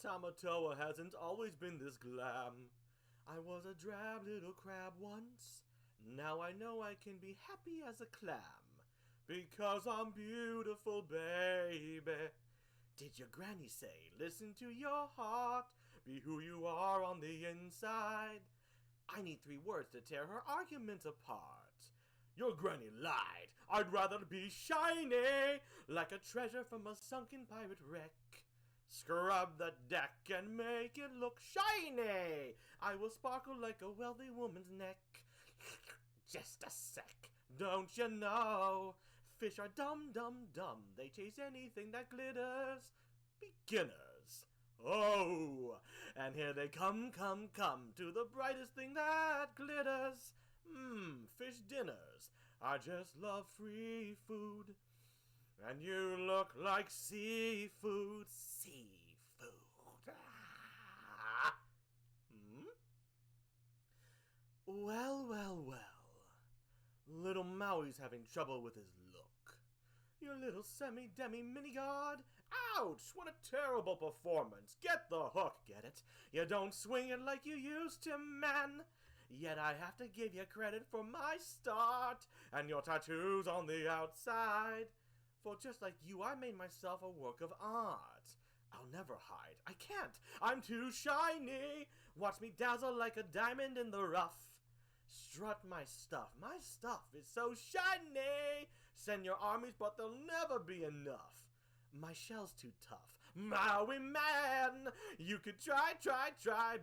Tamatoa hasn't always been this glam. I was a drab little crab once. Now I know I can be happy as a clam. Because I'm beautiful, baby. Did your granny say, listen to your heart, be who you are on the inside? I need 3 words to tear her argument apart. Your granny lied. I'd rather be shiny, like a treasure from a sunken pirate wreck. Scrub the deck and make it look shiny. I will sparkle like a wealthy woman's neck. Just a sec, don't you know? Fish are dumb, dumb, dumb. They chase anything that glitters. Beginners. Oh, and here they come, come, come to the brightest thing that glitters. Fish dinners. I just love free food. And you look like seafood. Seafood. Well, well, well. Little Maui's having trouble with his look. Your little semi-demi-mini-god? Ouch! What a terrible performance! Get the hook, get it? You don't swing it like you used to, man! Yet I have to give you credit for my start and your tattoos on the outside. For just like you, I made myself a work of art. I'll never hide. I can't. I'm too shiny. Watch me dazzle like a diamond in the rough. Strut my stuff. My stuff is so shiny. Send your armies, but there'll never be enough. My shell's too tough. Maui man! You could try,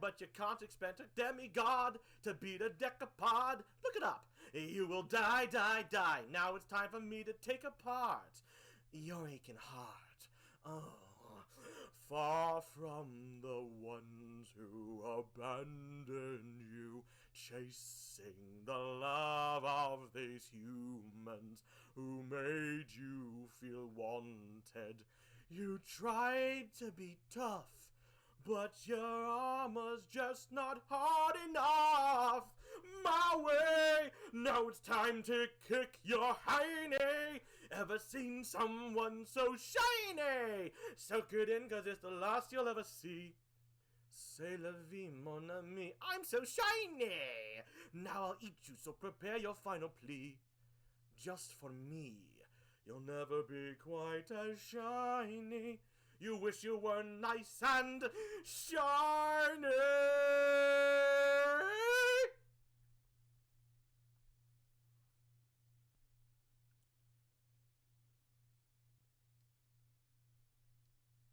but you can't expect a demigod to beat a decapod. Look it up. You will die, die, die. Now it's time for me to take apart your aching heart. Oh, far from the ones who abandoned you, chasing the love of these humans who made you feel wanted. You tried to be tough, but your armor's just not hard enough. My way, now it's time to kick your hiney. Ever seen someone so shiny? Soak it in, 'cause it's the last you'll ever see. C'est la vie, mon ami. I'm so shiny. Now I'll eat you, so prepare your final plea. Just for me, you'll never be quite as shiny. You wish you were nice and shiny.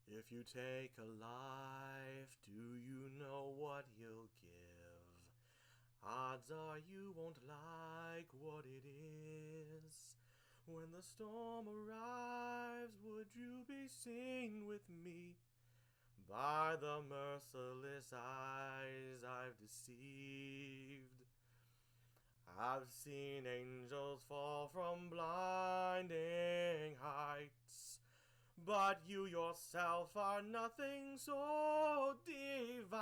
If you take a life, do you know what you'll give? Odds are you won't like what it is. When the storm arrives, would you be seen with me? By the merciless eyes I've deceived. I've seen angels fall from blinding heights, but you yourself are nothing so divine.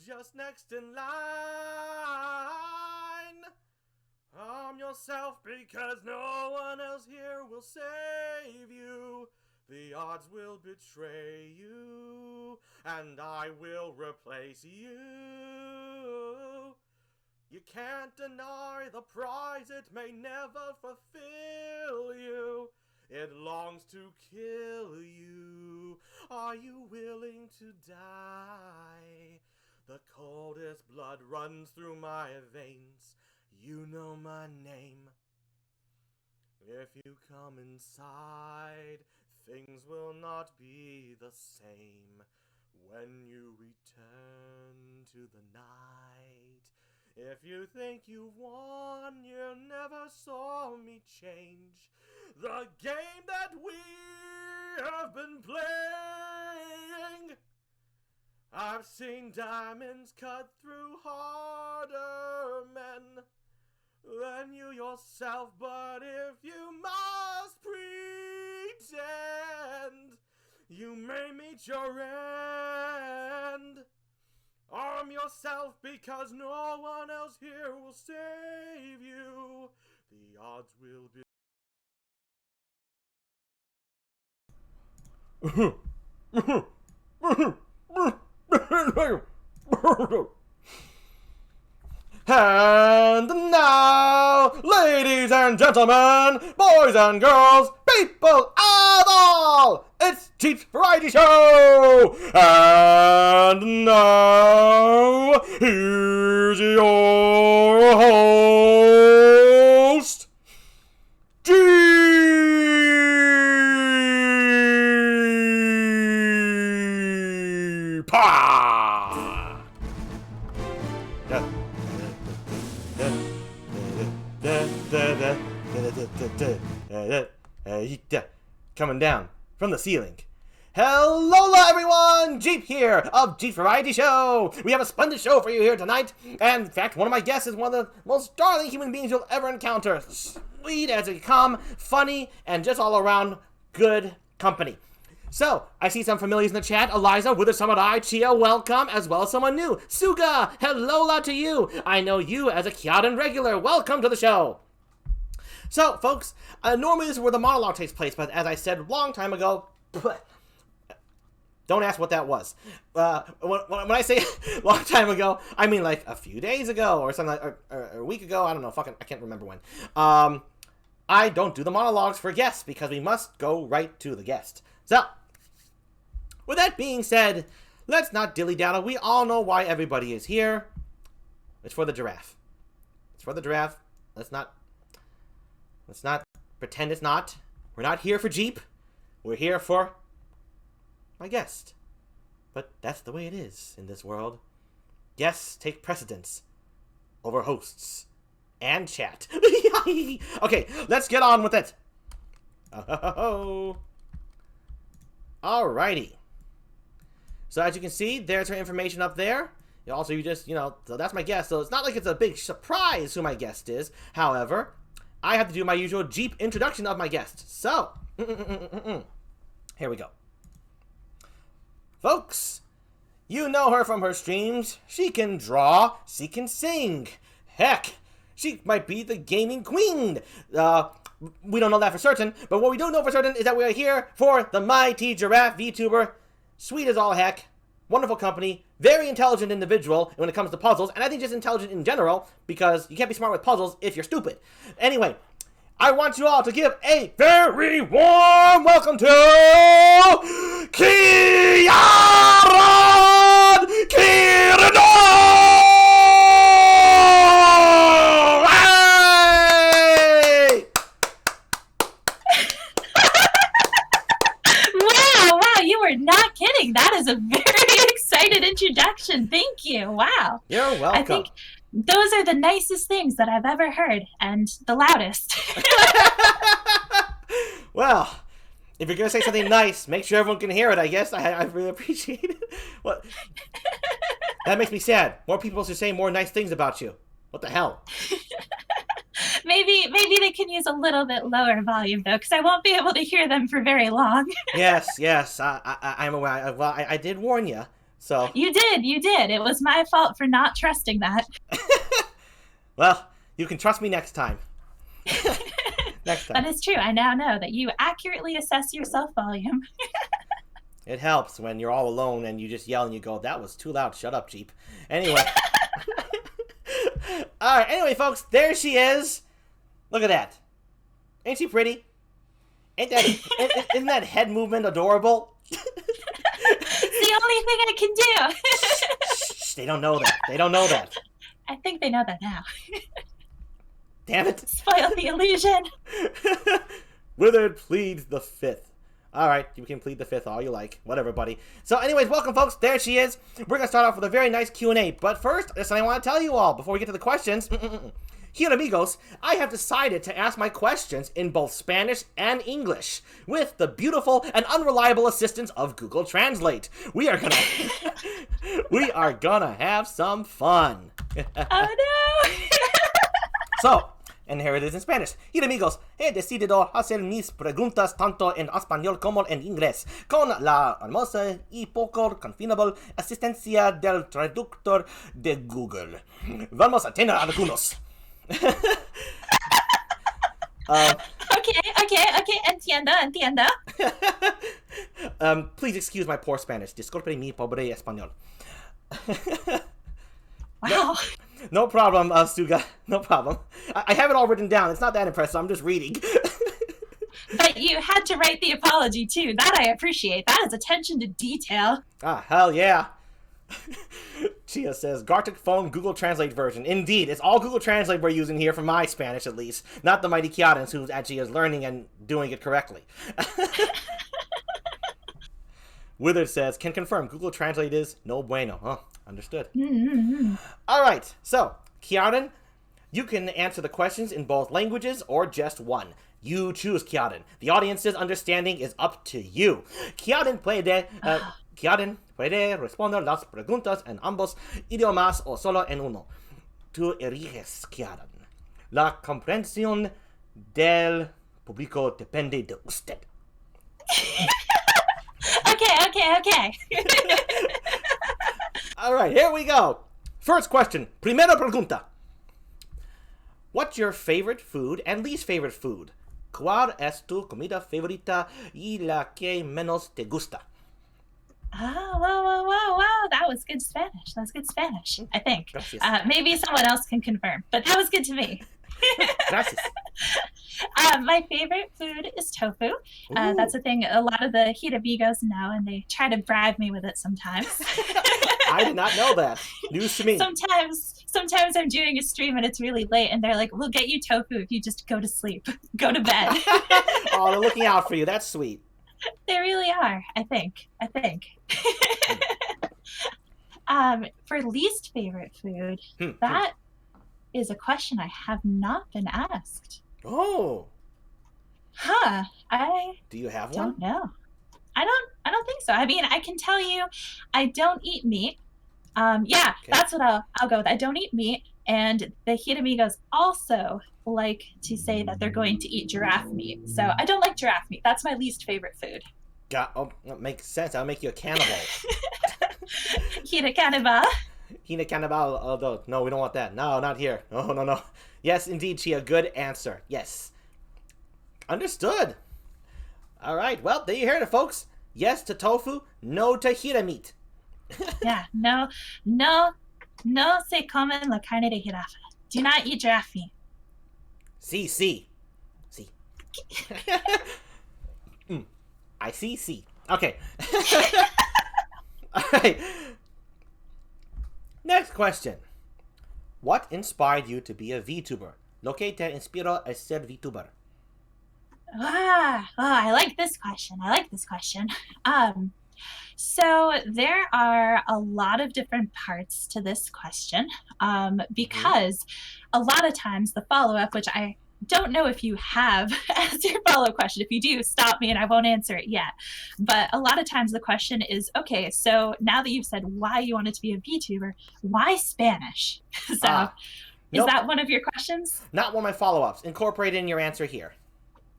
Just next in line. Arm yourself, because no one else here will save you. The odds will betray you, and I will replace you. You can't deny the prize, it may never fulfill you. It longs to kill you. Are you willing to die? The coldest blood runs through my veins. You know my name. If you come inside, things will not be the same. When you return to the night, if you think you've won, you never saw me change the game that we have been playing. I've seen diamonds cut through harder men than you yourself, but if you must pretend, you may meet your end. Arm yourself, because no one else here will save you. The odds will be And now, ladies and gentlemen, boys and girls, people of all, it's Jeep's Variety Show! And now, here's your host, Jeep! Coming down from the ceiling. Hello everyone! Jeep here of Jeep Variety Show! We have a splendid show for you here tonight, and in fact, one of my guests is one of the most darling human beings you'll ever encounter. Sweet as they come, funny, and just all around good company. So, I see some familiars in the chat. Eliza, Wither Samurai, Chia, welcome, as well as someone new. Suga, hello to you. I know you as a KIARAN regular. Welcome to the show. So, folks, normally this is where the monologue takes place, but as I said a long time ago, don't ask what that was. When I say long time ago, I mean like a few days ago or something, or a week ago. I don't know. I can't remember when. I don't do the monologues for guests because we must go right to the guest. So, with that being said, let's not dilly-dally. We all know why everybody is here. It's for the giraffe. It's for the giraffe. Let's not pretend it's not. We're not here for Jeep. We're here for my guest. But that's the way it is in this world. Guests take precedence over hosts and chat. Okay, let's get on with it. Alrighty. So as you can see, there's her information up there. Also, so that's my guest. So it's not like it's a big surprise who my guest is. However, I have to do my usual Jeep introduction of my guest. So, here we go. Folks, you know her from her streams. She can draw, she can sing. Heck, she might be the gaming queen. We don't know that for certain, but what we do know for certain is that we are here for the Mighty Giraffe VTuber. Sweet as all heck, wonderful company, very intelligent individual when it comes to puzzles, and I think just intelligent in general, because you can't be smart with puzzles if you're stupid. Anyway, I want you all to give a very warm welcome to KIARAN KIRINO! You were not kidding. That is a very excited introduction. Thank you. Wow. You're welcome. I think those are the nicest things that I've ever heard, and the loudest. Well, if you're going to say something nice, make sure everyone can hear it, I guess. I really appreciate it. What? That makes me sad. More people should say more nice things about you. What the hell? Maybe they can use a little bit lower volume, though, because I won't be able to hear them for very long. Yes. I'm aware. Well, I did warn you, so... You did. It was my fault for not trusting that. Well, you can trust me next time. Next time. That is true. I now know that you accurately assess your self-volume. It helps when you're all alone and you just yell and you go, that was too loud. Shut up, Jeep. Anyway. Alright, anyway, folks, there she is. Look at that. Ain't she pretty? Isn't that head movement adorable? It's the only thing I can do. Shh, they don't know that. They don't know that. I think they know that now. Damn it. Spoil the illusion. Withered pleads the fifth. Alright, you can plead the fifth all you like. Whatever, buddy. So anyways, welcome, folks. There she is. We're going to start off with a very nice Q&A. But first, there's something I want to tell you all before we get to the questions. Giramigos, I have decided to ask my questions in both Spanish and English with the beautiful and unreliable assistance of Google Translate. We are gonna have some fun. Oh no! So, and here it is in Spanish. Giramigos, he decidido hacer mis preguntas tanto en español como en inglés, con la hermosa y poco confiable asistencia del traductor de Google. Vamos a tener algunos. Okay, entiendo. Please excuse my poor Spanish. Disculpe mi pobre español. Wow. No problem, Suga. No problem. I have it all written down. It's not that impressive. I'm just reading. But you had to write the apology, too. That I appreciate. That is attention to detail. Ah, hell yeah. Chia says, Gartic phone Google Translate version. Indeed, it's all Google Translate we're using here for my Spanish, at least. Not the mighty Kiarans, who actually is learning and doing it correctly. Withered says, can confirm, Google Translate is no bueno. Oh, understood. All right, so, Kiaran, you can answer the questions in both languages or just one. You choose, Kiaran. The audience's understanding is up to you. Kiaran puede responder las preguntas en ambos idiomas o solo en uno. Tú eliges, Kiaran. La comprensión del público depende de usted. Okay. All right, here we go. First question. Primera pregunta. What's your favorite food and least favorite food? ¿Cuál es tu comida favorita y la que menos te gusta? Oh, wow. That was good Spanish. That's good Spanish, I think. Maybe someone else can confirm, but that was good to me. Gracias. My favorite food is tofu. That's a thing a lot of the Giramigos know, and they try to bribe me with it sometimes. I did not know that. News to me. Sometimes I'm doing a stream and it's really late, and they're like, we'll get you tofu if you just go to sleep. Go to bed. Oh, they're looking out for you. That's sweet. They really are, I think. For least favorite food, that is a question I have not been asked. Oh. Huh. Do you have don't one? know. I don't think so. I mean, I can tell you I don't eat meat. Yeah, okay. That's what I'll go with. I don't eat meat, and the Giramigos also like to say that they're going to eat giraffe meat. So I don't like giraffe meat. That's my least favorite food. That makes sense. I'll make you a cannibal. Hina cannibal. Hina cannibal. Oh, no, we don't want that. No, not here. No. Yes, indeed, Chia. Good answer. Yes. Understood. All right. Well, there you heard it, folks. Yes to tofu. No to hira meat. Yeah. No se comen la carne de jirafa. Do not eat giraffe meat. Sí. I see. Okay. All right. Next question. What inspired you to be a VTuber? Lo que te inspiró a ser VTuber? I like this question. So there are a lot of different parts to this question, because a lot of times the follow-up, which I don't know if you have as your follow-up question. If you do, stop me and I won't answer it yet. But a lot of times the question is, okay, so now that you've said why you wanted to be a VTuber, why Spanish? So is that one of your questions? Not one of my follow-ups. Incorporate in your answer here.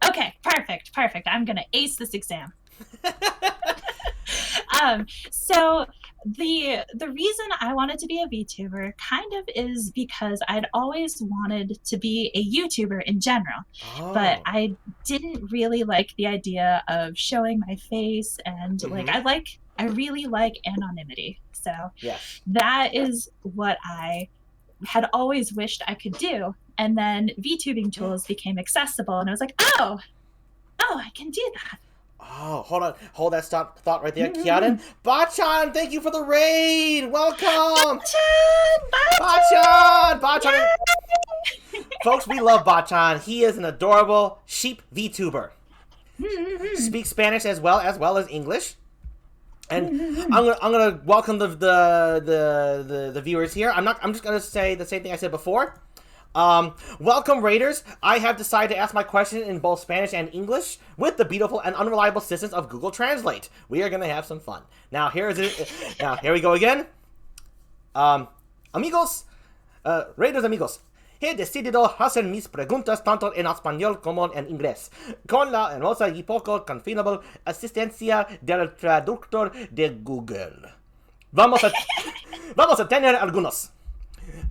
Okay, perfect. I'm going to ace this exam. So the reason I wanted to be a VTuber kind of is because I'd always wanted to be a YouTuber in general, but I didn't really like the idea of showing my face, and I really like anonymity. So that is what I had always wished I could do. And then VTubing tools became accessible, and I was like, oh, I can do that. Oh, hold that thought right there, Kiaran. Bachan, thank you for the raid. Welcome. Bachan. Folks, we love Bachan. He is an adorable sheep VTuber. Speaks Spanish as well as English. And I'm gonna welcome the viewers here. I'm just gonna say the same thing I said before. Welcome, Raiders. I have decided to ask my question in both Spanish and English with the beautiful and unreliable assistance of Google Translate. We are going to have some fun. Now, here we go again. Amigos, Raiders amigos, he decidido hacer mis preguntas tanto en español como en inglés, con la hermosa y poco confiable asistencia del traductor de Google. Vamos a tener algunos.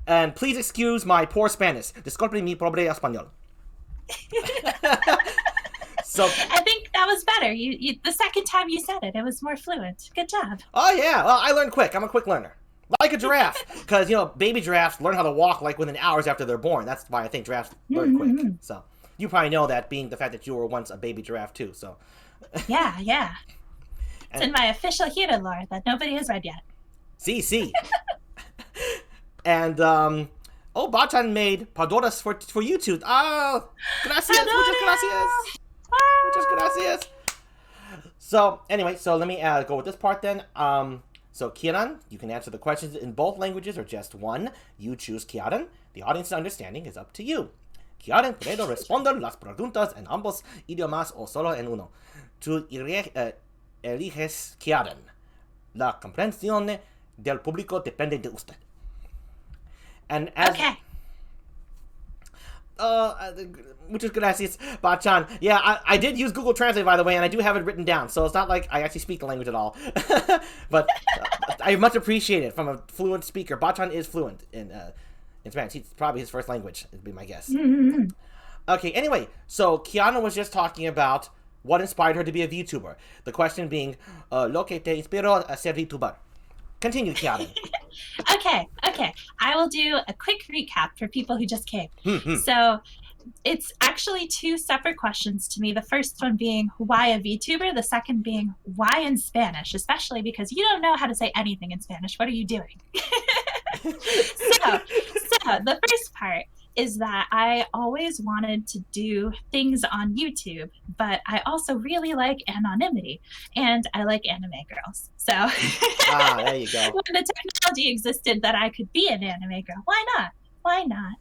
And please excuse my poor Spanish. Disculpe mi pobre español. So I think that was better. You the second time you said it, it was more fluent. Good job. Oh yeah, well, I learned quick. I'm a quick learner. Like a giraffe, because, you know, baby giraffes learn how to walk like within hours after they're born. That's why I think giraffes learn quick. So, you probably know that, being the fact that you were once a baby giraffe too, so. Yeah, yeah. It's in my official Hira lore that nobody has read yet. See. And, oh, Bachan made Padoras for YouTube. Oh, gracias, muchas gracias. Muchas gracias. So, anyway, so let me go with this part then. So, Kiaran, you can answer the questions in both languages or just one. You choose Kiaran. The audience's understanding is up to you. Kiaran puedo responder las preguntas en ambos idiomas o solo en uno. Tú eliges Kiaran. La comprensión del público depende de usted. And as... Okay. Muchas gracias, Bachan. Yeah, I did use Google Translate, by the way, and I do have it written down, so it's not like I actually speak the language at all. But I much appreciate it from a fluent speaker. Bachan is fluent in Spanish. It's probably his first language, would be my guess. Okay, anyway, so Kiana was just talking about what inspired her to be a VTuber. The question being, lo que te inspiró a ser VTuber. Continue, Kiana. Okay. I will do a quick recap for people who just came. So it's actually two separate questions to me. The first one being, why a VTuber? The second being, why in Spanish? Especially because you don't know how to say anything in Spanish. What are you doing? So the first part is that I always wanted to do things on YouTube, but I also really like anonymity, and I like anime girls. So there you go. When the technology existed that I could be an anime girl, why not? Why not?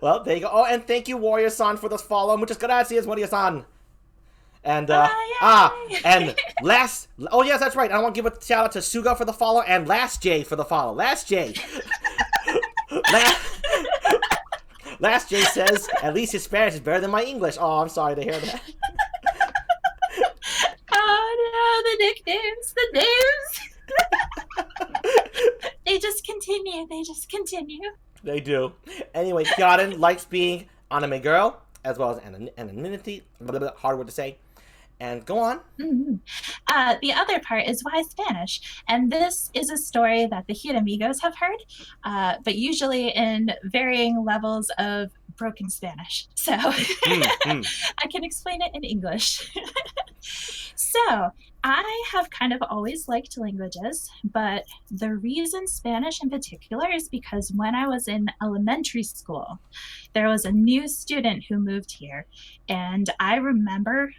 Well, there you go. Oh, and thank you, Warrior-san, for this follow. Muchas gracias, Warrior-san. And, and last... Oh, yes, that's right. I want to give a shout-out to Suga for the follow, and Last J for the follow. Last J. Last J says, at least his Spanish is better than my English. Oh, I'm sorry to hear that. Oh, no, the nicknames, the names. They just continue. They do. Anyway, Kiaran likes being anime girl, as well as anonymity. A little bit hard word to say. And go on. The other part is why Spanish. And this is a story that the Giramigos have heard, but usually in varying levels of broken Spanish. So I can explain it in English. So I have kind of always liked languages, but the reason Spanish in particular is because when I was in elementary school, there was a new student who moved here, and I remember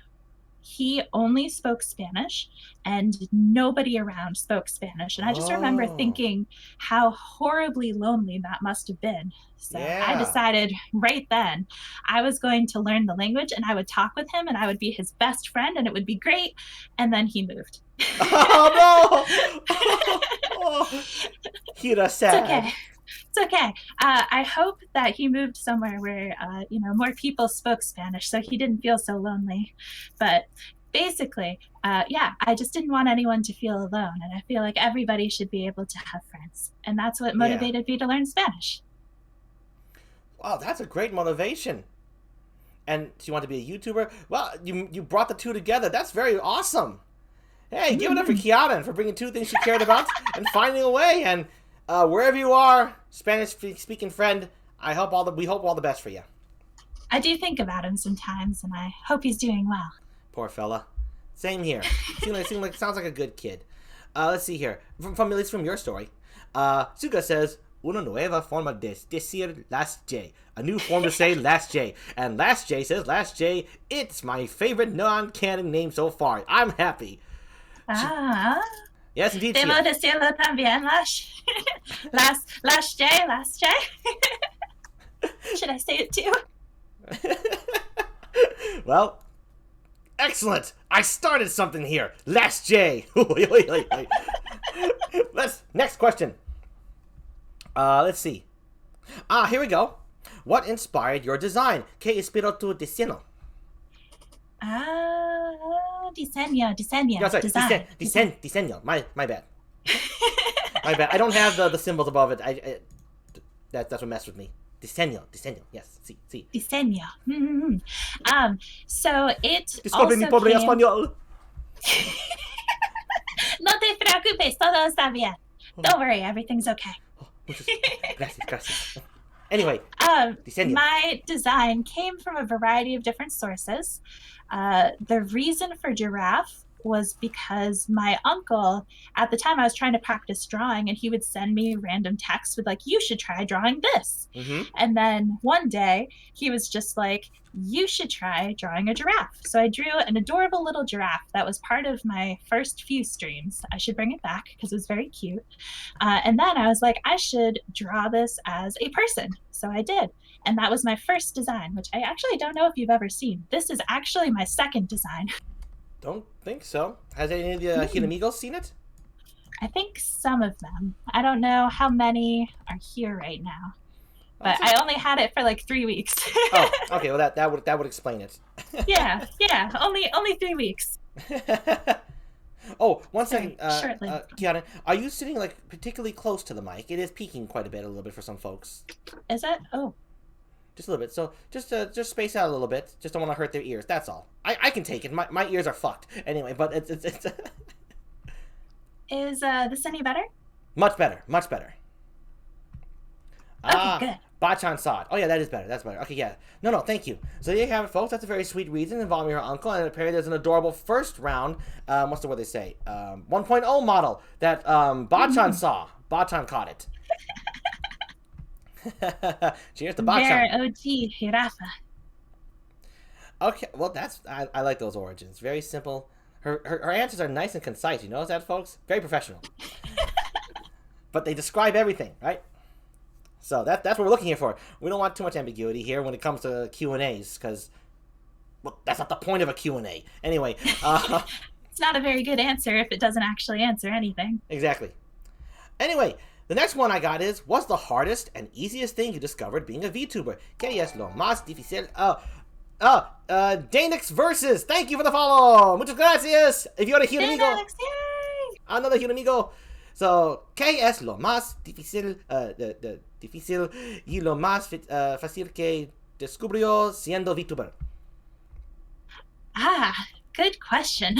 he only spoke Spanish and nobody around spoke Spanish. And I just remember thinking how horribly lonely that must have been. So I decided right then I was going to learn the language, and I would talk with him, and I would be his best friend, and it would be great. And then he moved. Oh, no! Hira sad. It's okay. It's okay. I hope that he moved somewhere where, more people spoke Spanish, so he didn't feel so lonely. But basically, I just didn't want anyone to feel alone, and I feel like everybody should be able to have friends. And that's what motivated me to learn Spanish. Wow, that's a great motivation. And you want to be a YouTuber? Well, you brought the two together. That's very awesome. Hey, give it up for Kiaran for bringing two things she cared about and finding a way. And wherever you are, Spanish-speaking friend, we hope all the best for you. I do think about him sometimes, and I hope he's doing well. Poor fella. Same here. Sounds like a good kid. Let's see here. At least from your story. Suga says, una nueva forma de decir Last J. A new form to say Last J. And Last J says, Last J, it's my favorite non-canon name so far. I'm happy. Yes, indeed. Debo decirlo también, Last J. Should I say it too? Well, excellent. I started something here. Last J. Next question. Let's see. Here we go. What inspired your design? ¿Qué inspiró tu diseño? Diseño. Diseño. My bad. My bad. I don't have the symbols above it. That's what messed with me. Diseño. Yes, sí. Diseño. So it Disculpe mi pobre español. No te preocupes, todo está bien. Don't worry, everything's okay. Gracias. Anyway, diseño. My design came from a variety of different sources. The reason for giraffe was because my uncle, at the time I was trying to practice drawing, and he would send me random texts with like, you should try drawing this. And then one day he was just like, you should try drawing a giraffe. So I drew an adorable little giraffe that was part of my first few streams. I should bring it back because it was very cute. And then I was like, I should draw this as a person. So I did. And that was my first design, which I actually don't know if you've ever seen. This is actually my second design. Don't think so. Has any of the Giramigos seen it? I think some of them. I don't know how many are here right now. But I only had it for like 3 weeks. Oh, okay. Well, that would explain it. Yeah. Only 3 weeks. Oh, one second, Kiaran, are you sitting like particularly close to the mic? It is peaking quite a little bit for some folks. Is it? Oh. Just a little bit. So just space out a little bit. Just don't want to hurt their ears. That's all. I can take it. My ears are fucked anyway. But it's. Is this any better? Much better. Okay, good. Bachan saw it. Oh yeah, that is better. That's better. Okay, yeah. No, thank you. So there you have it, folks. That's a very sweet reason involving her uncle, and apparently there's an adorable first round. What's the word they say? 1.0 model that Bachan saw. Bachan caught it. Cheers to Bachan. Very OG giraffe. Okay, well I like those origins. Very simple. Her answers are nice and concise. You notice that, folks? Very professional. But they describe everything, right? So that's what we're looking here for. We don't want too much ambiguity here when it comes to Q&As, because, well, that's not the point of a Q&A. Anyway. It's not a very good answer if it doesn't actually answer anything. Exactly. Anyway, the next one I got is, what's the hardest and easiest thing you discovered being a VTuber? ¿Qué es lo más difícil? Danix Versus, thank you for the follow. Muchas gracias. If you want a Giramigo. Another Giramigo. So, ¿qué es lo más difícil, difícil y lo más fácil que descubrió siendo VTuber? Good question.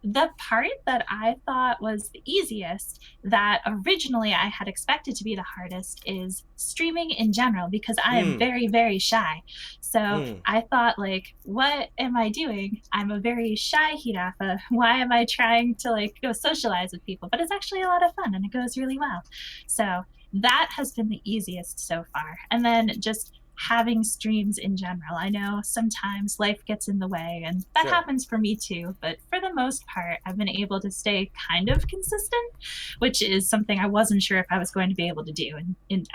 The part that I thought was the easiest, that originally I had expected to be the hardest, is streaming in general, because I am very, very shy. So I thought, like, what am I doing? I'm a very shy giraffe. Why am I trying to, like, go socialize with people? But it's actually a lot of fun, and it goes really well. So that has been the easiest so far. And then just having streams in general. I know sometimes life gets in the way, and that happens for me too, but for the most part I've been able to stay kind of consistent, which is something I wasn't sure if I was going to be able to do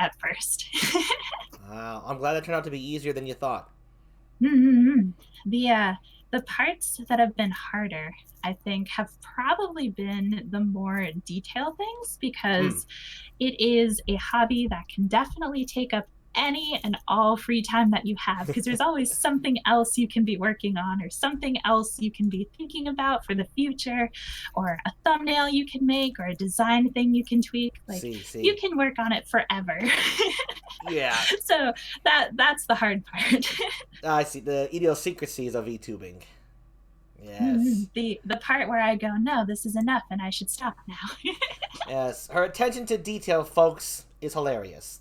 at first. Wow, I'm glad it turned out to be easier than you thought. The parts that have been harder, I think, have probably been the more detailed things, because it is a hobby that can definitely take up any and all free time that you have, because there's always something else you can be working on, or something else you can be thinking about for the future, or a thumbnail you can make, or a design thing you can tweak. Like, you can work on it forever. Yeah. So that's the hard part. I see the idiosyncrasies of VTubing. Yes. The part where I go, no, this is enough and I should stop now. Yes. Her attention to detail, folks, is hilarious.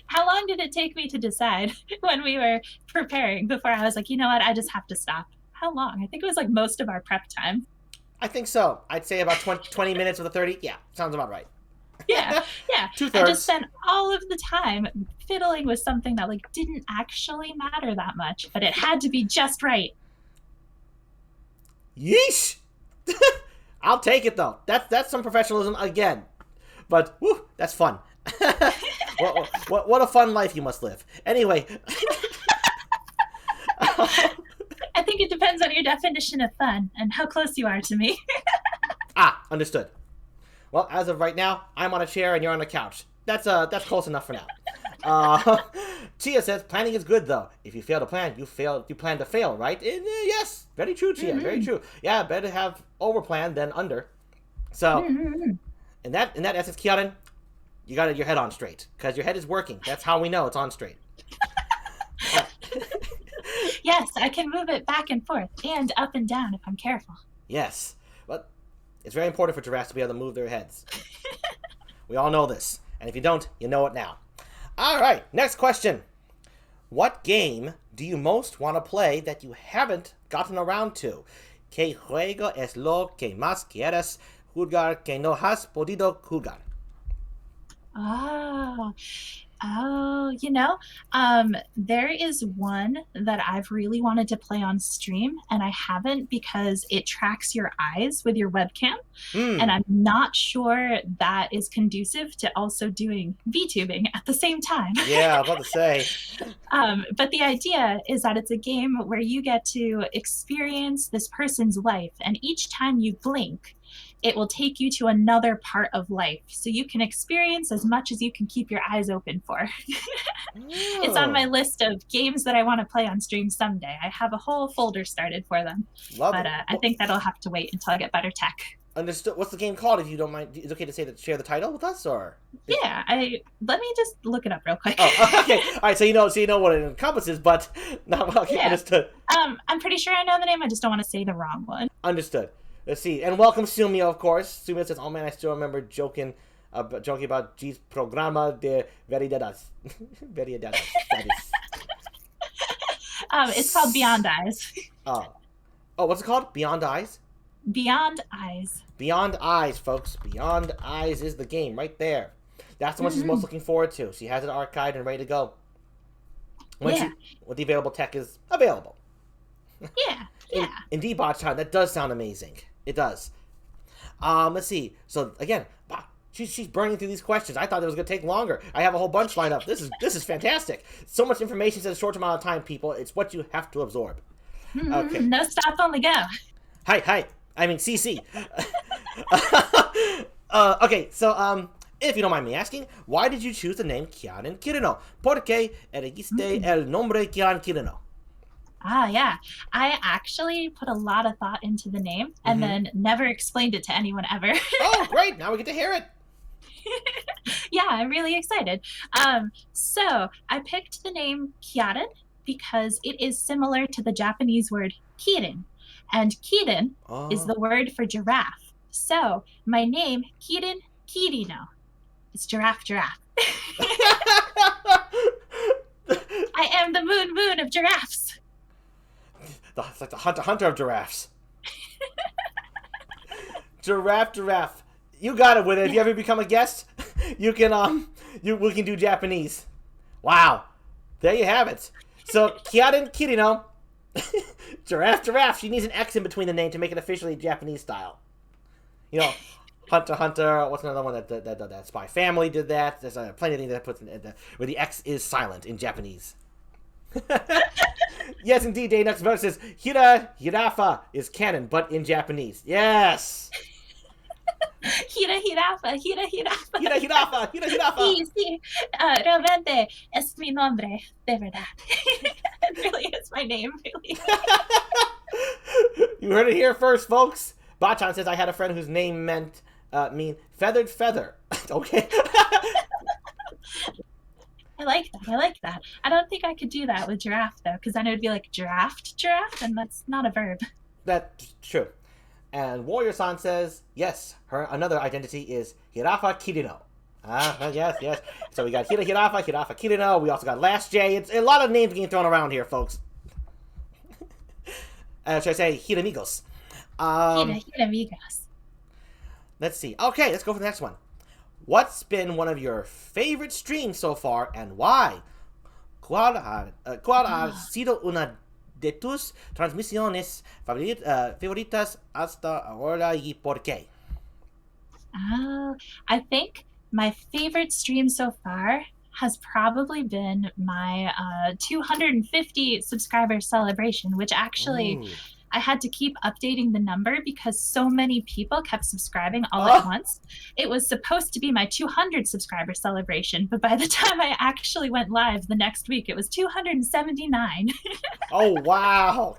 How long did it take me to decide when we were preparing before I was like, you know what, I just have to stop? How long? I think it was like most of our prep time. I think so. I'd say about 20 minutes with a 30. Yeah, sounds about right. Yeah. 2/3. I just spent all of the time fiddling with something that like didn't actually matter that much, but it had to be just right. Yeesh! I'll take it though. That's some professionalism again. But whew, that's fun. What a fun life you must live. Anyway. I think it depends on your definition of fun and how close you are to me. Understood. Well, as of right now, I'm on a chair and you're on a couch. That's close enough for now. Chia says, planning is good though. If you fail to plan, you plan to fail, right? And, yes, very true, Chia, very true. Yeah, better have over plan than under. So, in that essence, Kiaran, You got your head on straight, because your head is working. That's how we know it's on straight. Yes, I can move it back and forth and up and down if I'm careful. Yes, but it's very important for giraffes to be able to move their heads. We all know this, and if you don't, you know it now. All right, next question. What game do you most want to play that you haven't gotten around to? ¿Qué juego es lo que más quieres jugar que no has podido jugar? There is one that I've really wanted to play on stream, and I haven't because it tracks your eyes with your webcam, and I'm not sure that is conducive to also doing VTubing at the same time. Yeah, I was about to say. But the idea is that it's a game where you get to experience this person's life, and each time you blink, it will take you to another part of life. So you can experience as much as you can keep your eyes open for. It's on my list of games that I want to play on stream someday. I have a whole folder started for them. I think that'll have to wait until I get better tech. Understood. What's the game called, if you don't mind? It's okay to say that, share the title with us, or? Yeah, let me just look it up real quick. Oh, okay. All right, so you know what it encompasses, but not okay. Yeah. Understood. I'm pretty sure I know the name. I just don't want to say the wrong one. Understood. Let's see. And welcome, Sumia, of course. Sumia says, "Oh man, I still remember joking about G's programa de veridades." Veridades. It's called Beyond Eyes. Oh, what's it called? Beyond Eyes? Beyond Eyes. Beyond Eyes, folks. Beyond Eyes is the game right there. That's the one she's most looking forward to. She has it archived and ready to go. When the available tech is available. Yeah. Indeed, Botchan, that does sound amazing. It does. Let's see. So again, she's burning through these questions. I thought it was going to take longer. I have a whole bunch lined up. This is fantastic. So much information in a short amount of time, people. It's what you have to absorb. Okay. No stop, only go. Hi. I mean, CC. Okay, so if you don't mind me asking, why did you choose the name KIARAN KIRINO? ¿Por qué elegiste el nombre KIARAN KIRINO? Yeah. I actually put a lot of thought into the name and then never explained it to anyone ever. Oh, great. Now we get to hear it. Yeah, I'm really excited. So I picked the name KIARAN because it is similar to the Japanese word kirin. And kirin is the word for giraffe. So my name, KIARAN KIRINO. It's giraffe. I am the moon of giraffes. It's like the hunter of giraffes. Giraffe. You got it with it. If you ever become a guest, you can we can do Japanese. Wow. There you have it. So KIARAN KIRINO. Giraffe. She needs an X in between the name to make it officially Japanese style. You know, Hunter. What's another one that Spy Family did that? There's plenty of things that puts where the X is silent in Japanese. Yes, indeed. Day next verse says Hirafa is canon, but in Japanese. Yes. Hirafa. Hirafa. Sí. Realmente es mi nombre, de verdad. It really is my name, really. You heard it here first, folks. Bachan says, I had a friend whose name mean feathered feather. Okay. I like that. I don't think I could do that with giraffe, though, because then it would be like giraffe, and that's not a verb. That's true. And Warrior-san says, yes, her another identity is Hirafa Kirino. Yes. So we got Hirafa Kirino. We also got Last J. It's a lot of names getting thrown around here, folks. Should I say Giramigos? Giramigos. Let's see. Okay, let's go for the next one. What's been one of your favorite streams so far, and why? ¿Cuál ha sido una de tus transmisiones favoritas hasta ahora y por qué? I think my favorite stream so far has probably been my 250 subscriber celebration, which actually I had to keep updating the number because so many people kept subscribing all at once. It was supposed to be my 200 subscriber celebration, but by the time I actually went live the next week, it was 279. Oh, wow.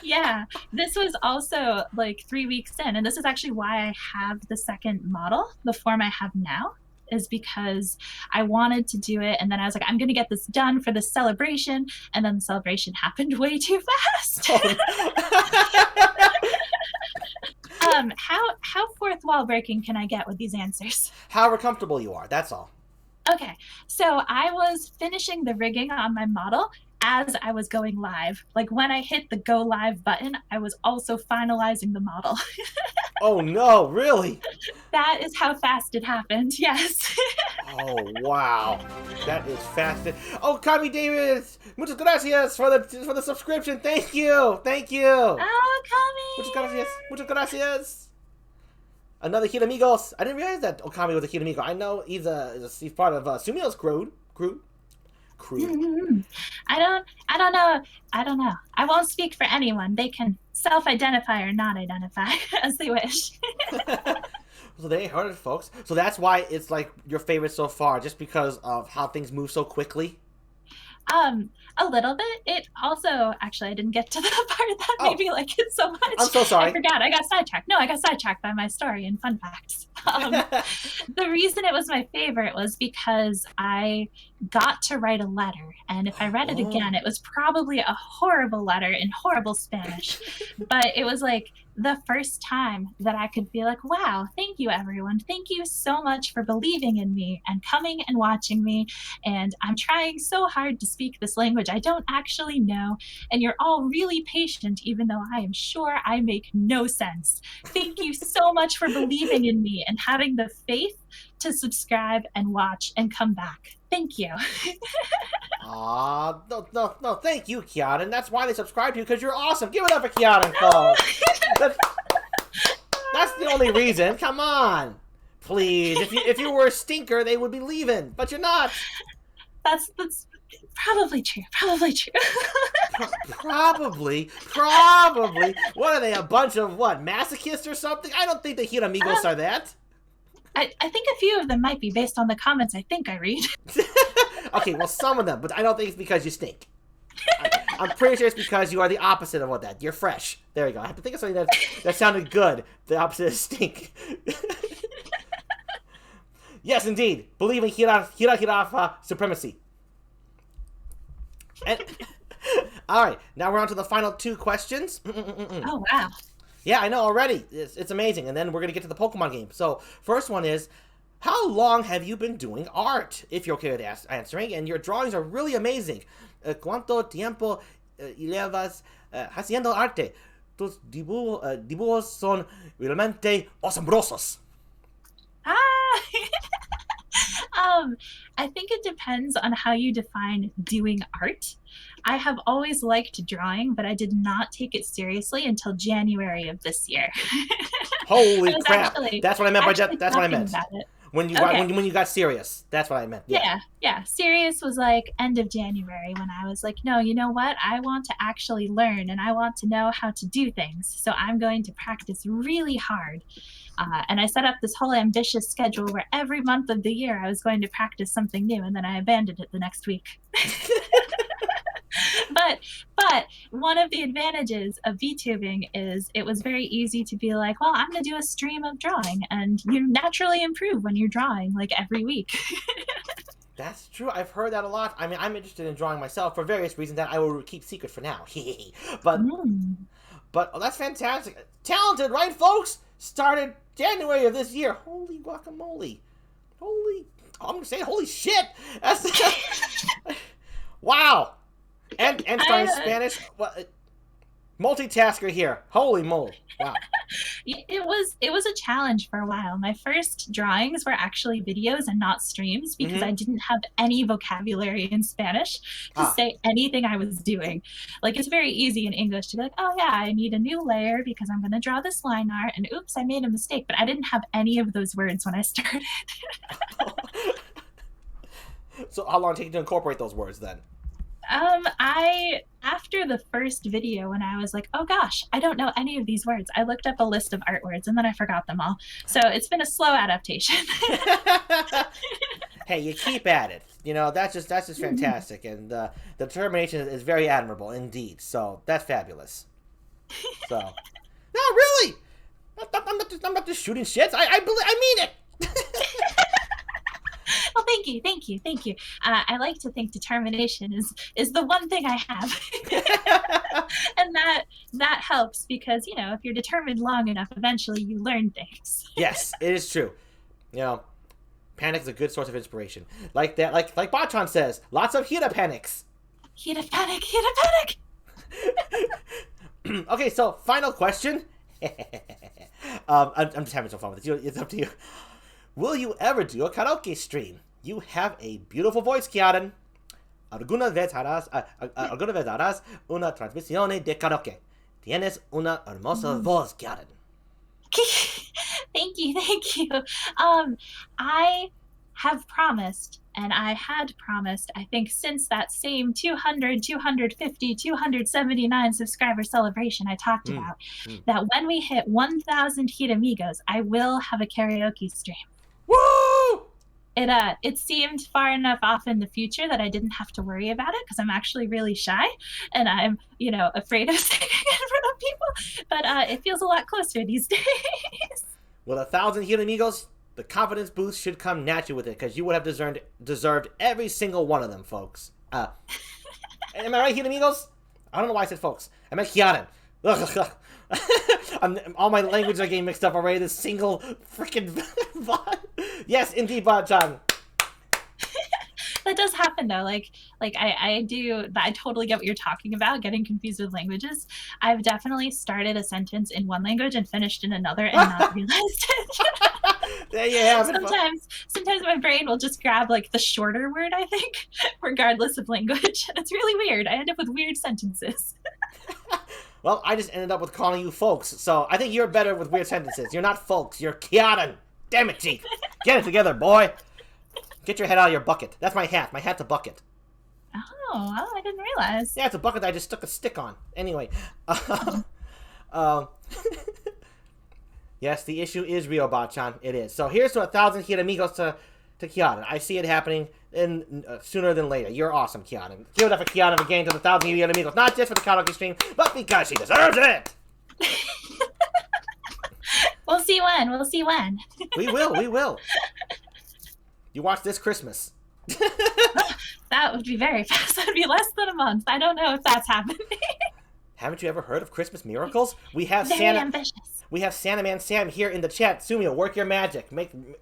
Yeah, this was also like 3 weeks in, and this is actually why I have the second model, the form I have now. is because I wanted to do it, and then I was like, I'm going to get this done for the celebration, and then the celebration happened way too fast. How fourth wall breaking can I get with these answers? However comfortable you are, that's all. Okay, so I was finishing the rigging on my model as I was going live. Like when I hit the go live button, I was also finalizing the model. Oh no, really? That is how fast it happened, yes. Oh wow, that is fast. Oh, Kami Davis, muchas gracias for the subscription. Thank you. Oh, Kami. Muchas gracias. Another Giramigos. I didn't realize that Okami was a Giramigo. I know he's part of Sumio's crew. Mm-hmm. I don't know. I won't speak for anyone. They can self-identify or not identify as they wish. So they heard it, folks. So that's why it's like your favorite so far, just because of how things move so quickly. A little bit. It also, actually, I didn't get to the part that made me like it so much. I'm so sorry. I forgot. I got sidetracked. No, I got sidetracked by my story and fun facts. The reason it was my favorite was because I got to write a letter, and if I read it again, it was probably a horrible letter in horrible Spanish, but it was like the first time that I could be like, wow, thank you, everyone. Thank you so much for believing in me and coming and watching me. And I'm trying so hard to speak this language I don't actually know. And you're all really patient, even though I am sure I make no sense. Thank you so much for believing in me and having the faith to subscribe and watch and come back. Thank you. Aw, no, thank you, Kiaran. That's why they subscribe to you, because you're awesome. Give it up for Kiaran, folks. That's the only reason. Come on. Please. If you were a stinker, they would be leaving, but you're not. That's probably true. Probably. What are they, a bunch of what, masochists or something? I don't think the Giramigos are that. I think a few of them might be based on the comments I think I read. Okay, well, some of them, but I don't think it's because you stink. I'm pretty sure it's because you are the opposite of what that. You're fresh. There you go. I have to think of something that sounded good. The opposite of stink. Yes, indeed. Believe in Hira supremacy. And, all right, now we're on to the final two questions. Oh, wow. Yeah, I know already. It's amazing. And then we're going to get to the Pokemon game. So, first one is, how long have you been doing art? If you're okay with answering. And your drawings are really amazing. ¿Cuánto tiempo llevas haciendo arte? Tus dibujos son realmente asombrosos. I think it depends on how you define doing art. I have always liked drawing, but I did not take it seriously until January of this year. Holy crap! That's what I meant by that. That's what I meant. When you got serious, that's what I meant. Yeah. Serious was like end of January when I was like, no, you know what? I want to actually learn and I want to know how to do things. So I'm going to practice really hard. And I set up this whole ambitious schedule where every month of the year I was going to practice something new, and then I abandoned it the next week. But one of the advantages of VTubing is it was very easy to be like, well, I'm going to do a stream of drawing, and you naturally improve when you're drawing like every week. That's true. I've heard that a lot. I mean, I'm interested in drawing myself for various reasons that I will keep secret for now. But that's fantastic. Talented, right, folks? Started January of this year. Holy guacamole. I'm going to say holy shit. Wow. And starting Spanish. Multitasker here. Holy moly. Wow. It was a challenge for a while. My first drawings were actually videos and not streams because I didn't have any vocabulary in Spanish to say anything I was doing. Like, it's very easy in English to be like, oh yeah, I need a new layer because I'm going to draw this line art, and oops, I made a mistake. But I didn't have any of those words when I started. So how long did it take to incorporate those words then? After the first video, when I was like, oh gosh, I don't know any of these words, I looked up a list of art words and then I forgot them all. So it's been a slow adaptation. Hey, you keep at it. You know, that's just fantastic. And the determination is very admirable indeed. So that's fabulous. So, no, really, I'm not just shooting shits. I mean it. Well, thank you, thank you. I like to think determination is the one thing I have, and that helps because you know if you're determined long enough, eventually you learn things. Yes, it is true. You know, panic is a good source of inspiration. Like that, like Bachan says, lots of Hira panics. Hira panic, Hira panic. Okay, so final question. I'm just having some fun with it. It's up to you. Will you ever do a karaoke stream? You have a beautiful voice, Kiaran. Alguna vez harás una transmisión de karaoke. Tienes una hermosa voz, Kiaran. Thank you, thank you. I have promised, and I had promised, I think since that same 200, 250, 279 subscriber celebration I talked about, that when we hit 1,000 Giramigos, I will have a karaoke stream. Woo! It seemed far enough off in the future that I didn't have to worry about it because I'm actually really shy and I'm, you know, afraid of singing in front of people. But it feels a lot closer these days. With 1,000 Giramigos, the confidence boost should come naturally with it because you would have deserved every single one of them, folks. Am I right, Giramigos? I don't know why I said folks. I meant Kiaran. All my languages are getting mixed up already. This single freaking yes, indeed, Bachan. That does happen though. Like I totally get what you're talking about, getting confused with languages. I've definitely started a sentence in one language and finished in another and not realized it. There you have it. Sometimes my brain will just grab like the shorter word, I think, regardless of language. It's really weird. I end up with weird sentences. Well, I just ended up with calling you folks, so I think you're better with weird sentences. You're not folks, you're Kiaran. Damn it, Chief. Get it together, boy. Get your head out of your bucket. That's my hat. My hat's a bucket. Oh, well, I didn't realize. Yeah, it's a bucket that I just stuck a stick on. Anyway. Yes, the issue is real, Bachan. It is. So here's to 1,000 Giramigos to Kiaran. I see it happening sooner than later. You're awesome, Kiaran. Give it up for Kiaran for getting to the 1,000 Giramigos. Not just for the karaoke stream, but because she deserves it. We'll see when. We'll see when. We will. You watch this Christmas. That would be very fast. That would be less than a month. I don't know if that's happening. Haven't you ever heard of Christmas miracles? We have Very ambitious. We have Santa Man Sam here in the chat. Sumio, work your magic.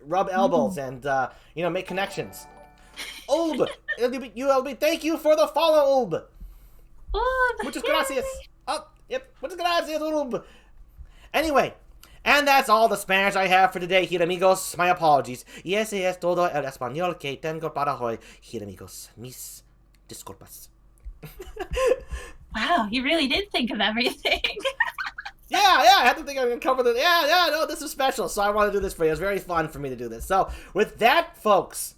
Rub elbows and make connections. Ulb, thank you for the follow, Ulb. Muchas gracias. Oh, yep. Muchas gracias, Ulb. Anyway, and that's all the Spanish I have for today, Giramigos. My apologies. Y ese es todo el español que tengo para hoy, Giramigos. Mis disculpas. Wow, you really did think of everything. Yeah, I had to think I'm going to cover this. Yeah, no, this is special, so I want to do this for you. It was very fun for me to do this. So, with that, folks,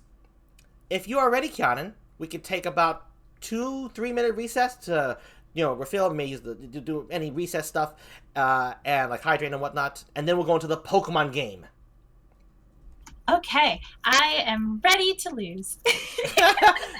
if you are ready, Kiaran, we could take about 2-3 minute recess to, refill, maybe do any recess stuff, and like hydrate and whatnot, and then we'll go into the Pokemon game. Okay, I am ready to lose. But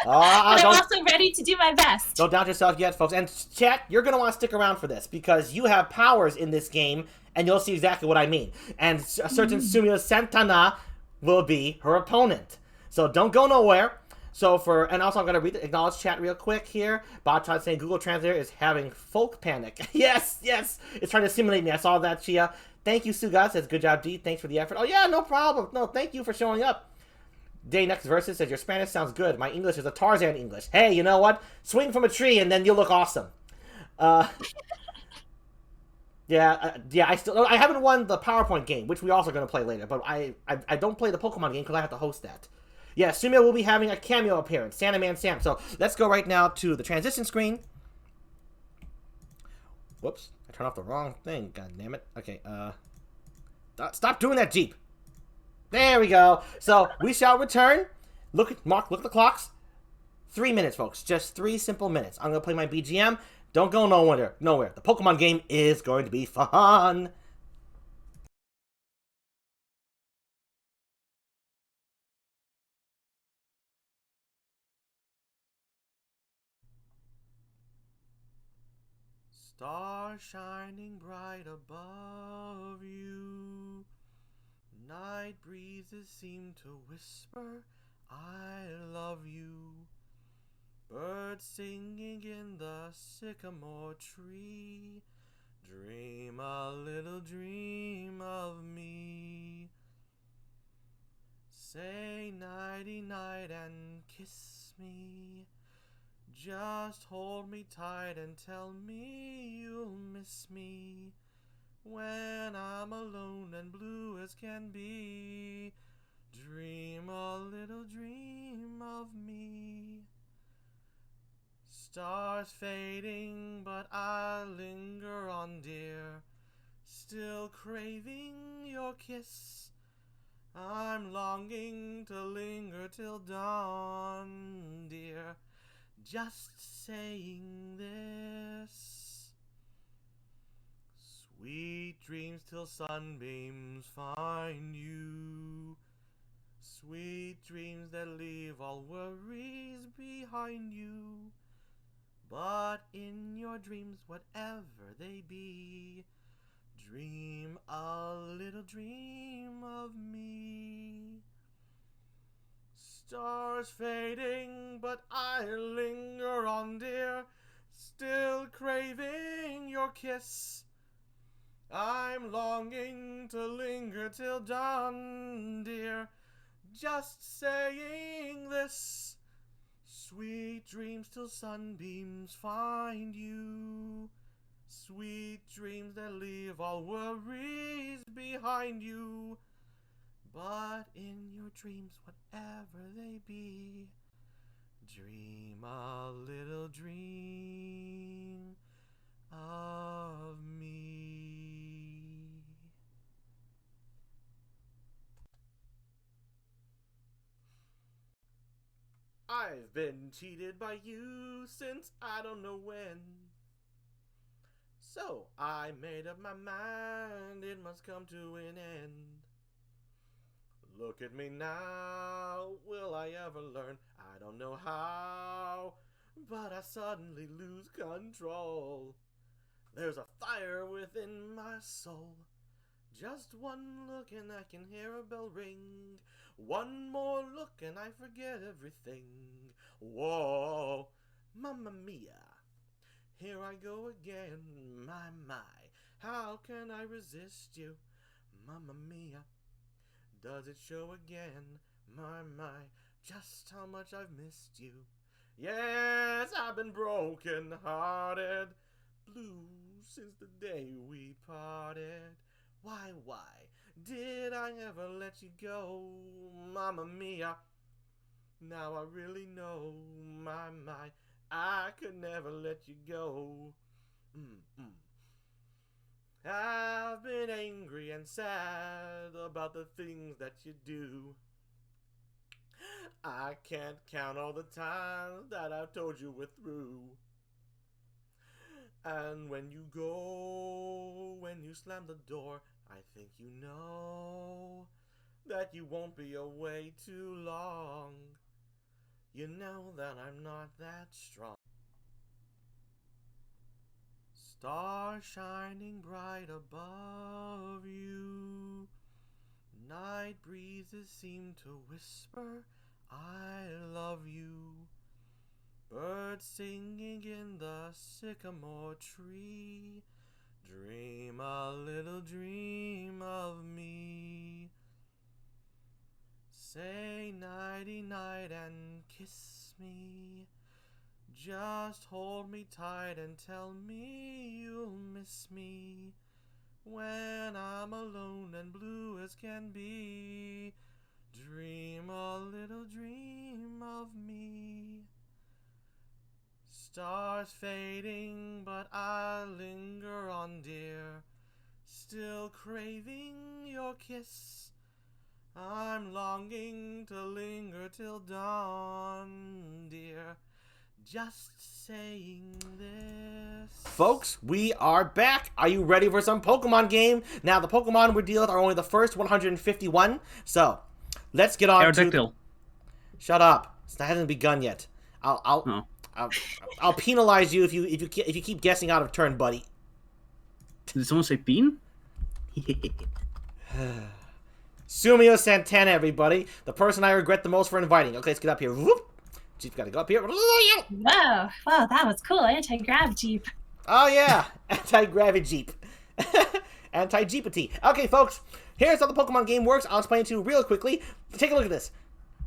I'm also ready to do my best. Don't doubt yourself yet, folks. And chat, you're going to want to stick around for this, because you have powers in this game, and you'll see exactly what I mean. And a certain Sumio Santana will be her opponent. So don't go nowhere. And also I'm going to read the acknowledge chat real quick here. Bachan saying Google Translator is having folk panic. Yes. It's trying to simulate me. I saw that, Chia. Thank you, Suga. Says, good job, D. Thanks for the effort. Oh, yeah, no problem. No, thank you for showing up. Day Next Versus says, your Spanish sounds good. My English is a Tarzan English. Hey, you know what? Swing from a tree and then you'll look awesome. I haven't won the PowerPoint game, which we're also going to play later. But I don't play the Pokemon game because I have to host that. Yeah, Sumio will be having a cameo appearance. Santa Man Sam. So let's go right now to the transition screen. Whoops. I turned off the wrong thing. God damn it. Okay, stop doing that, Jeep. There we go. So we shall return. Look at the clocks. 3 minutes, folks. Just 3 simple minutes. I'm gonna play my BGM. Don't go nowhere. The Pokemon game is going to be fun. Stars shining bright above you. Night breezes seem to whisper, I love you. Birds singing in the sycamore tree. Dream a little dream of me. Say nighty-night and kiss me. Just hold me tight and tell me you'll miss me when I'm alone and blue as can be. Dream a little dream of me. Stars fading, but I linger on, dear, still craving your kiss. I'm longing to linger till dawn, dear, just saying this. Sweet dreams till sunbeams find you. Sweet dreams that leave all worries behind you. But in your dreams, whatever they be, dream a little dream of me. Stars fading, but I linger on, dear, still craving your kiss. I'm longing to linger till dawn, dear, just saying this. Sweet dreams till sunbeams find you. Sweet dreams that leave all worries behind you. But in your dreams, whatever they be, dream a little dream of me. I've been cheated by you since I don't know when. So I made up my mind, it must come to an end. Look at me now, will I ever learn? I don't know how, but I suddenly lose control. There's a fire within my soul. Just one look and I can hear a bell ring. One more look and I forget everything. Whoa, mamma mia. Here I go again, my, how can I resist you, mamma mia? Does it show again, my, just how much I've missed you? Yes, I've been broken hearted, blue since the day we parted. Why did I ever let you go, mamma mia? Now I really know, my, I could never let you go. I've been angry and sad about the things that you do. I can't count all the times that I've told you we're through. And when you go, when you slam the door, I think you know that you won't be away too long. You know that I'm not that strong. Stars shining bright above you. Night breezes seem to whisper, I love you. Birds singing in the sycamore tree. Dream a little dream of me. Say nighty-night and kiss me. Just hold me tight and tell me you'll miss me when I'm alone and blue as can be. Dream a little dream of me. Stars fading, but I linger on, dear, still craving your kiss. I'm longing to linger till dawn, dear, just saying this. Folks, we are back. Are you ready for some Pokemon game? Now, the Pokemon we're dealing with are only the first 151, so let's get on to... Shut up. It hasn't begun yet. I'll penalize you if you keep guessing out of turn, buddy. Did someone say bean? Sumio Santana, everybody. The person I regret the most for inviting. Okay, let's get up here. Whoop. Jeep gotta go up here. Whoa, wow, that was cool. Anti-grav Jeep. Oh, yeah. Anti-gravity Jeep. Anti-Jeepity. Okay, folks. Here's how the Pokemon game works. I'll explain it to you real quickly. Take a look at this.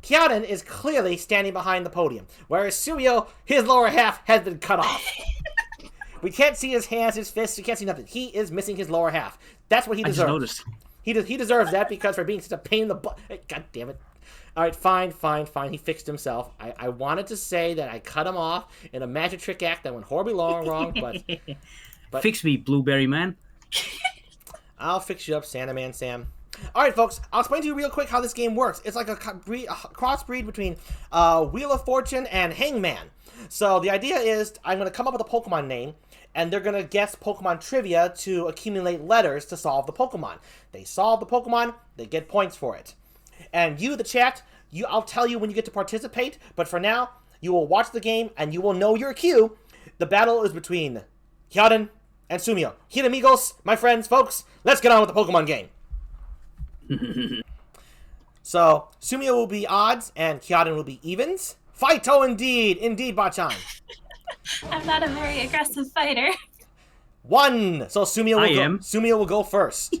KIARAN is clearly standing behind the podium, whereas Sumio, his lower half has been cut off. We can't see his hands, his fists, we can't see nothing. He is missing his lower half. That's what he deserves. I just noticed. He deserves that because for being such a pain in the butt. God damn it. Alright, fine. He fixed himself. I wanted to say that I cut him off in a magic trick act that went horribly wrong, but... Fix me, Blueberry Man. I'll fix you up, Santa Man Sam. Alright, folks, I'll explain to you real quick how this game works. It's like a crossbreed between Wheel of Fortune and Hangman. So the idea is I'm going to come up with a Pokemon name, and they're going to guess Pokemon trivia to accumulate letters to solve the Pokemon. They solve the Pokemon, they get points for it. And you, the chat, I'll tell you when you get to participate, but for now, you will watch the game, and you will know your cue. The battle is between KIARAN and Sumio. Giramigos, my friends, folks, let's get on with the Pokemon game. So, Sumio will be odds, and KIARAN will be evens. Fighto indeed! Indeed, Bachan. I'm not a very aggressive fighter. 1! So Sumio will go first.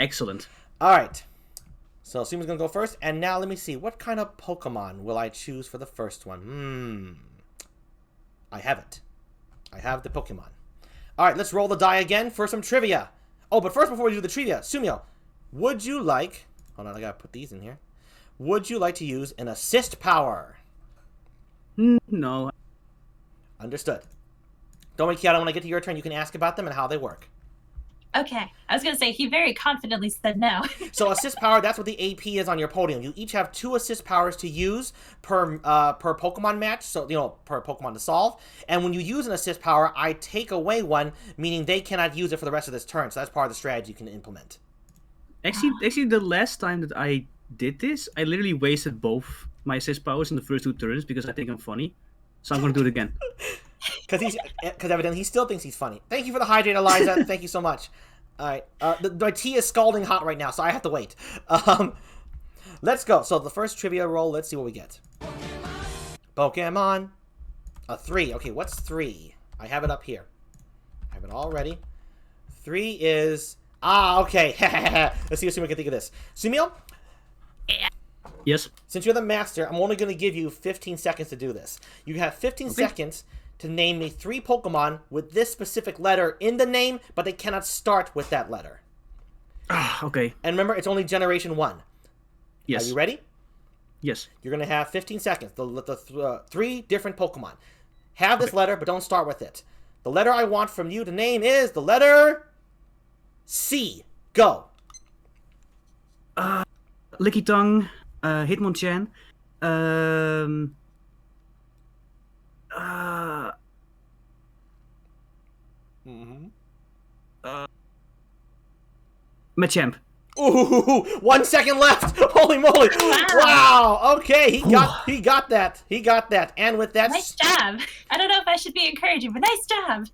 Excellent. Alright. So Sumio's gonna go first, and now let me see. What kind of Pokemon will I choose for the first one? I have it. I have the Pokemon. Alright, let's roll the die again for some trivia. Oh, but first, before we do the trivia, Sumio, would you like... Hold on, I gotta put these in here. Would you like to use an assist power? No. Understood. Don't worry, Kiara, when I get to your turn, you can ask about them and how they work. Okay. I was going to say, he very confidently said no. So assist power, that's what the AP is on your podium. You each have 2 assist powers to use per Pokemon match, so, per Pokemon to solve. And when you use an assist power, I take away one, meaning they cannot use it for the rest of this turn. So that's part of the strategy you can implement. Actually, the last time that I did this, I literally wasted both my assist powers in the first 2 turns because I think I'm funny. So I'm going to do it again. Because evidently he still thinks he's funny. Thank you for the hydrate, Eliza. Thank you so much. Alright, my tea is scalding hot right now, so I have to wait. Let's go. So the first trivia roll, let's see what we get. Pokemon. A 3. Okay, what's 3? I have it up here. I have it all ready. 3 is... okay. Let's see what Sumio can think of this. Sumio? Yes? Since you're the master, I'm only going to give you 15 seconds to do this. You have 15 seconds to name me 3 Pokemon with this specific letter in the name, but they cannot start with that letter. Okay. And remember, it's only Generation 1. Yes. Are you ready? Yes. You're going to have 15 seconds. The 3 different Pokemon. Have this letter, but don't start with it. The letter I want from you to name is the letter C. Go. Lickitung, Hitmonchan, Machamp. Ooh, 1 second left. Holy moly. Wow. Okay, he got that. He got that. And with that... Nice job. I don't know if I should be encouraging, but nice job.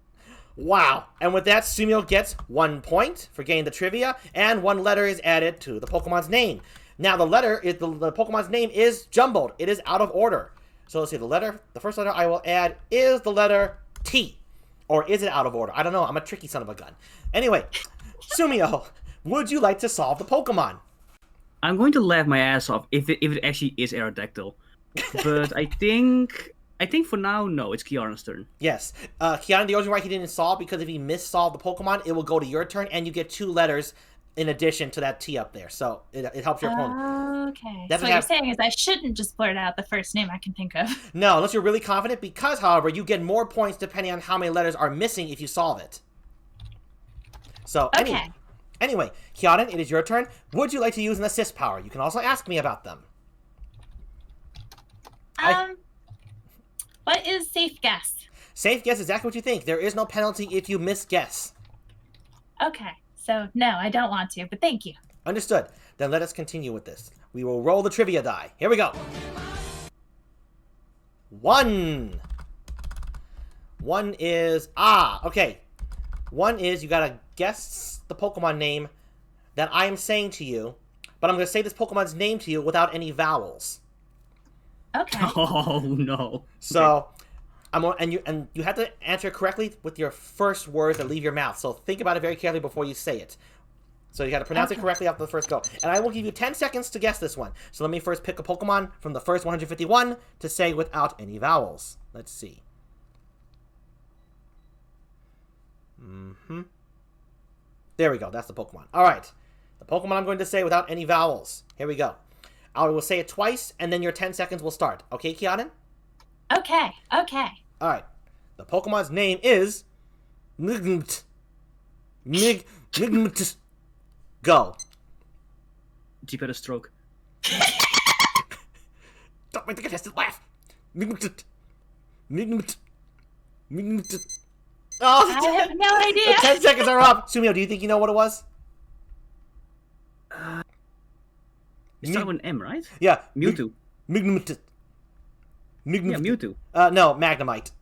Wow. And with that, Sumio gets 1 point for getting the trivia, and 1 letter is added to the Pokemon's name. Now, the letter, the Pokemon's name is jumbled. It is out of order. So let's see, the first letter I will add is the letter T. Or is it out of order? I don't know. I'm a tricky son of a gun. Anyway, Sumio, would you like to solve the Pokemon? I'm going to laugh my ass off if it actually is Aerodactyl. But I think for now, no, it's KIARAN's turn. Yes. KIARAN, the reason why he didn't solve, because if he missolved the Pokemon, it will go to your turn, and you get 2 letters in addition to that T up there. So it helps your opponent. Okay. So what you're saying is I shouldn't just blurt out the first name I can think of. No, unless you're really confident, because, however, you get more points depending on how many letters are missing if you solve it. So, okay. Anyway, KIARAN, it is your turn. Would you like to use an assist power? You can also ask me about them. What is safe guess? Safe guess is exactly what you think. There is no penalty if you misguess. Okay. So, no, I don't want to, but thank you. Understood. Then let us continue with this. We will roll the trivia die. Here we go. 1. 1 is... okay. 1 is you gotta guess the Pokemon name that I am saying to you, but I'm going to say this Pokemon's name to you without any vowels. Okay. Oh no. So, and you have to answer correctly with your first words that leave your mouth. So think about it very carefully before you say it. So you got to pronounce it correctly after the first go. And I will give you 10 seconds to guess this one. So let me first pick a Pokemon from the first 151 to say without any vowels. Let's see. There we go. That's the Pokemon. All right. The Pokemon I'm going to say without any vowels. Here we go. I will say it twice, and then your 10 seconds will start. Okay, KIARAN? Okay. Okay. All right. The Pokemon's name is... Go. Jeep had a stroke. Don't make the contestant laugh. Oh, I have no idea. the 10 seconds are up. Sumio, do you think you know what it was? It's not with an M, right? Yeah. Mewtwo. Yeah, Mewtwo. No, Magnemite.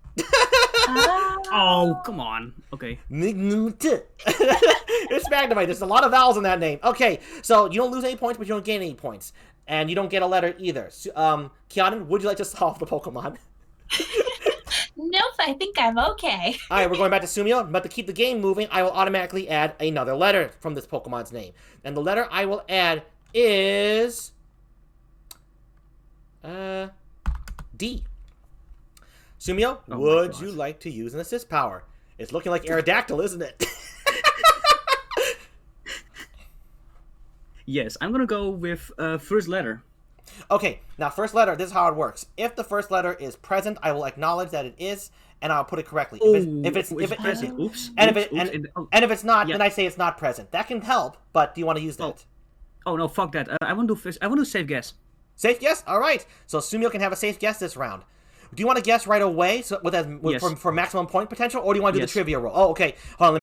Oh, come on. Okay. It's Magnemite. There's a lot of vowels in that name. Okay, so you don't lose any points, but you don't gain any points. And you don't get a letter either. KIARAN, would you like to solve the Pokemon? Nope, I think I'm okay. All right, we're going back to Sumio. But to keep the game moving, I will automatically add another letter from this Pokemon's name. And the letter I will add is... D. Sumio, would you like to use an assist power? It's looking like Aerodactyl, isn't it? Yes, I'm gonna go with first letter. Okay, now first letter, this is how it works. If the first letter is present, I will acknowledge that it is, and I'll put it correctly. If it's present, oops. And if it's not, then I say it's not present. That can help, but do you want to use that? Oh no, fuck that. I want to do first. I want to safe guess. Safe guess? All right. So Sumio can have a safe guess this round. Do you want to guess right away, so for maximum point potential, or do you want to do the trivia roll? Oh, okay. Hold on.